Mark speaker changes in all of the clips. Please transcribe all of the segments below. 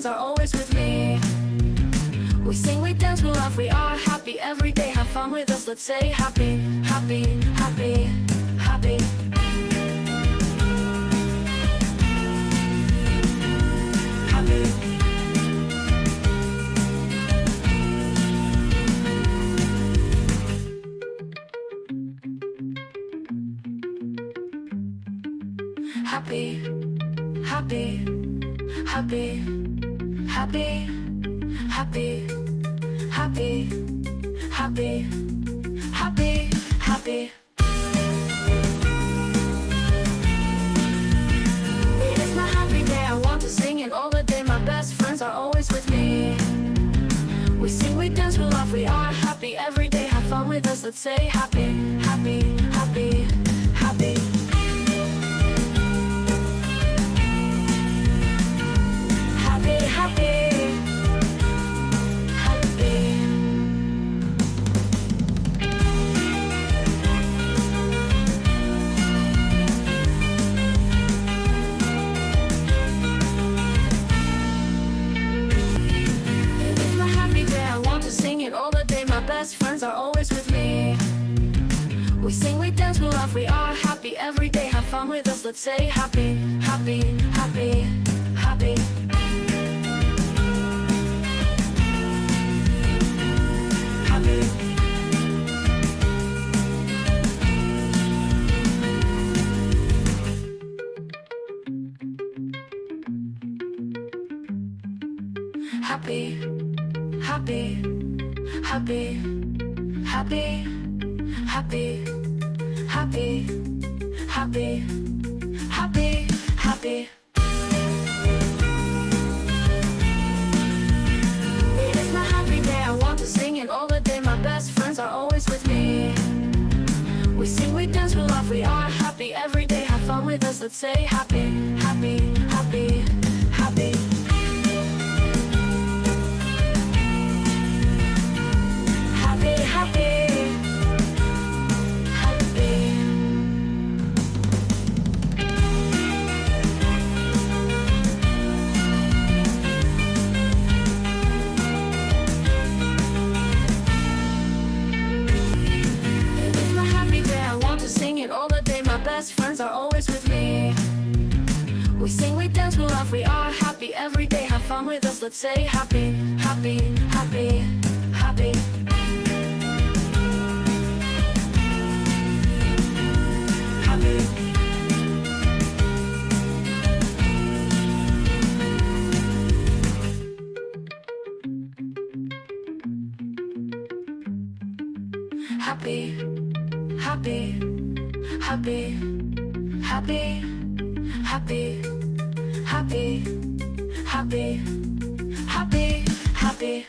Speaker 1: friends are always with me. We sing, we dance, we laugh, we are happy every day. Have fun with us, let's say happy, happy, happy, happy. Happy. Happy, happy, happy, happy, happy, happy, happy, happy, happy. It is my happy day, I want to sing it all the day. My best friends are always with me. We sing, we dance, we laugh, we are happy every day. Have fun with us, let's say happy, happy, happy, happy. Best friends are always with me. We sing, we dance, we laugh, we are happy every day. Have fun with us, let's say happy, happy, happy, happy. Happy. Happy, happy, happy, happy, happy, happy, happy, happy, happy. It is my happy day, I want to sing it all the day. My best friends are always with me. We sing, we dance, we laugh, we are happy every day. Have fun with us, let's say happy, happy, happy, happy. Best friends are always with me. We sing, we dance, we laugh, we are happy every day. Have fun with us, let's say happy, happy, happy, happy. Happy. Happy, happy, happy, happy, happy, happy, happy, happy, happy.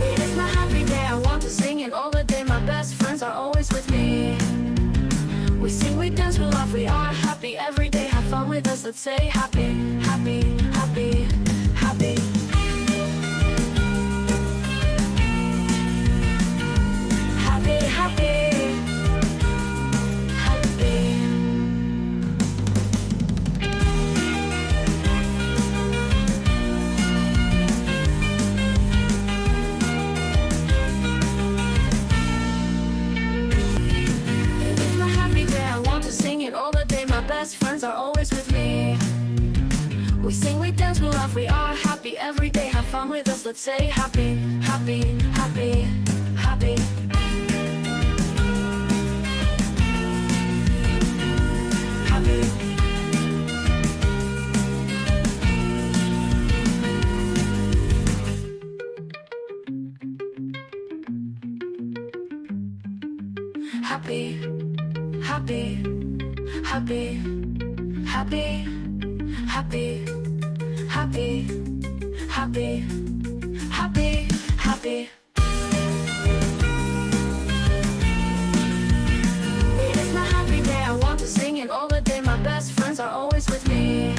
Speaker 1: It is my happy day, I want to sing it all the day. My best friends are always with me. We sing, we dance, we laugh, we are happy every day. Have fun with us, let's say happy, happy, happy, happy. Happy, happy. It's my happy day, I want to sing it all the day. My best friends are always with me. We sing, we dance, we laugh, we are happy every day. Have fun with us, let's say happy, happy, happy, happy. Happy, happy, happy, happy, happy, happy, happy, happy, happy. It is my happy day, I want to sing it all the day. My best friends are always with me.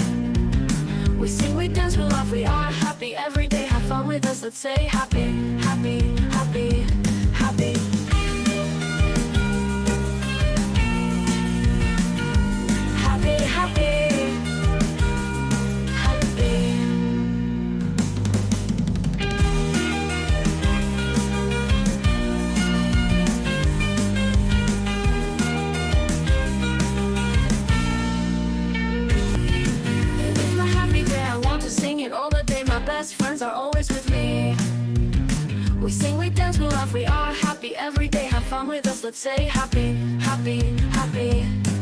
Speaker 1: We sing, we dance, we laugh, we are happy every day. Have fun with us, let's say happy, happy, happy, happy. Happy, happy. friends are always with me. We sing, we dance, we laugh, we are happy every day. Have fun with us, let's say happy, happy, happy.